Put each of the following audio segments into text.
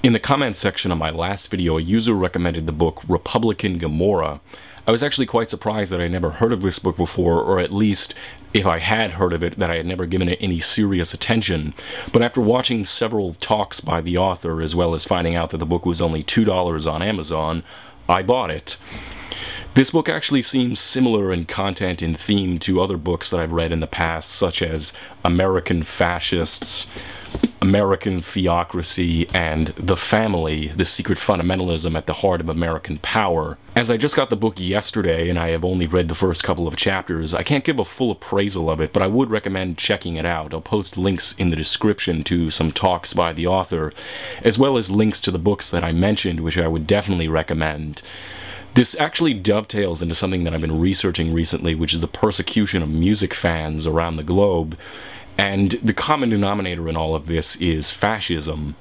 In the comments section of my last video, a user recommended the book Republican Gomorrah. I was actually quite surprised that I never heard of this book before, or at least, if I had heard of it, that I had never given it any serious attention. But after watching several talks by the author, as well as finding out that the book was only $2 on Amazon, I bought it. This book actually seems similar in content and theme to other books that I've read in the past, such as American Fascists, American Theocracy, and The Family, The Secret Fundamentalism at the Heart of American Power. As I just got the book yesterday and I have only read the first couple of chapters, I can't give a full appraisal of it, but I would recommend checking it out. I'll post links in the description to some talks by the author, as well as links to the books that I mentioned, which I would definitely recommend. This actually dovetails into something that I've been researching recently, which is the persecution of music fans around the globe. And the common denominator in all of this is fascism,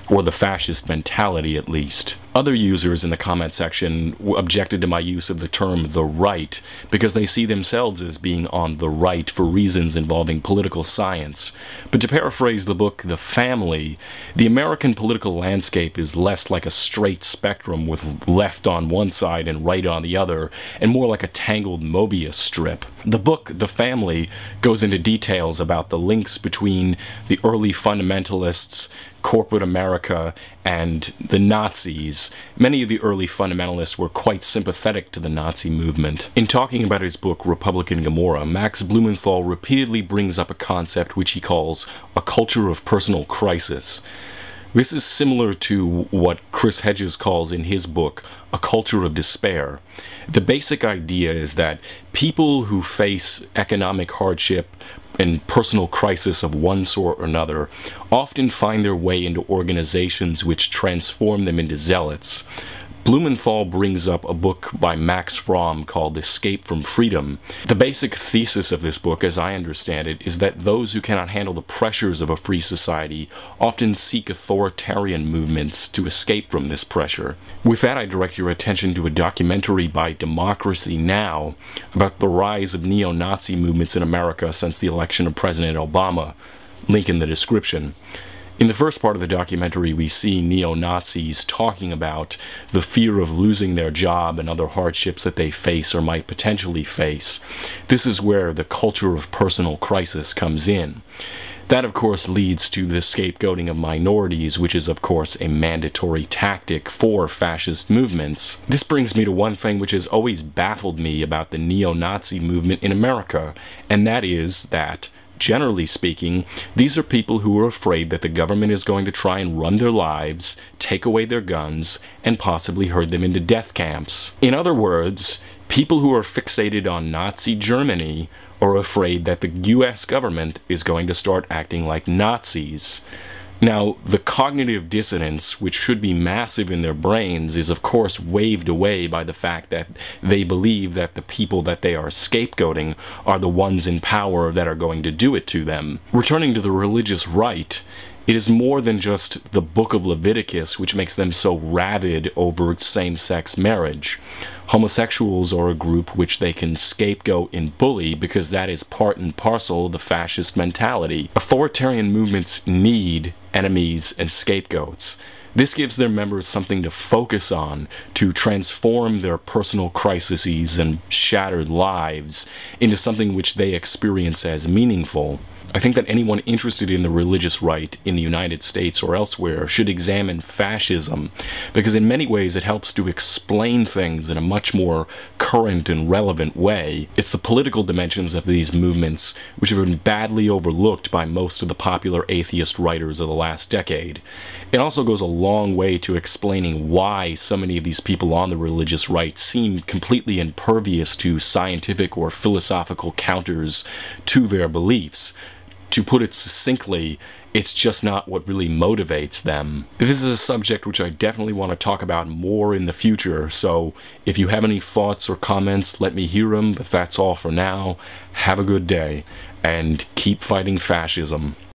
or the fascist mentality at least. Other users in the comment section objected to my use of the term the right because they see themselves as being on the right for reasons involving political science. But to paraphrase the book The Family, the American political landscape is less like a straight spectrum with left on one side and right on the other, and more like a tangled Mobius strip. The book The Family goes into details about the links between the early fundamentalists, corporate America, and the Nazis. Many of the early fundamentalists were quite sympathetic to the Nazi movement. In talking about his book Republican Gomorrah, Max Blumenthal repeatedly brings up a concept which he calls a culture of personal crisis. This is similar to what Chris Hedges calls in his book a culture of despair. The basic idea is that people who face economic hardship and personal crisis of one sort or another often find their way into organizations which transform them into zealots. Blumenthal brings up a book by Max Fromm called Escape from Freedom. The basic thesis of this book, as I understand it, is that those who cannot handle the pressures of a free society often seek authoritarian movements to escape from this pressure. With that, I direct your attention to a documentary by Democracy Now! About the rise of neo-Nazi movements in America since the election of President Obama. Link in the description. In the first part of the documentary, we see neo-Nazis talking about the fear of losing their job and other hardships that they face or might potentially face. This is where the culture of personal crisis comes in. That, of course, leads to the scapegoating of minorities, which is, of course, a mandatory tactic for fascist movements. This brings me to one thing which has always baffled me about the neo-Nazi movement in America, and that is that, generally speaking, these are people who are afraid that the government is going to try and run their lives, take away their guns, and possibly herd them into death camps. In other words, people who are fixated on Nazi Germany are afraid that the US government is going to start acting like Nazis. Now, the cognitive dissonance, which should be massive in their brains, is of course waved away by the fact that they believe that the people that they are scapegoating are the ones in power that are going to do it to them. Returning to the religious right, it is more than just the Book of Leviticus which makes them so rabid over same-sex marriage. Homosexuals are a group which they can scapegoat and bully because that is part and parcel of the fascist mentality. Authoritarian movements need enemies and scapegoats. This gives their members something to focus on to transform their personal crises and shattered lives into something which they experience as meaningful. I think that anyone interested in the religious right in the United States or elsewhere should examine fascism, because in many ways it helps to explain things in a much more current and relevant way. It's the political dimensions of these movements which have been badly overlooked by most of the popular atheist writers of the last decade. It also goes a long way to explaining why so many of these people on the religious right seem completely impervious to scientific or philosophical counters to their beliefs. To put it succinctly, it's just not what really motivates them. This is a subject which I definitely want to talk about more in the future, so if you have any thoughts or comments, let me hear them, but that's all for now. Have a good day, and keep fighting fascism.